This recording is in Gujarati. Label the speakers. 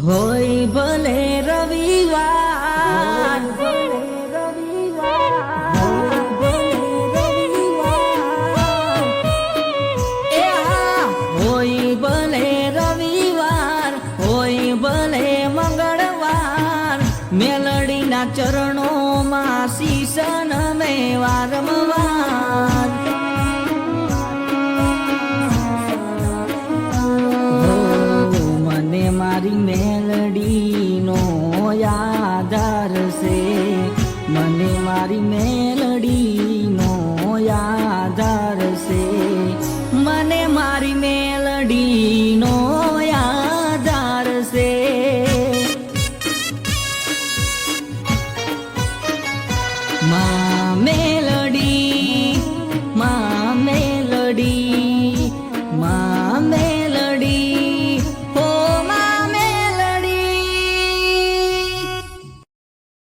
Speaker 1: હોય ભલે રવિવાર હોય ભલે રવિવાર હોય ભલે મંગળવાર મેલડીના ચરણોમાં શીશ નમે વારંવાર મને મારી મેલડીનો આધાર છે મને મારી મેલડી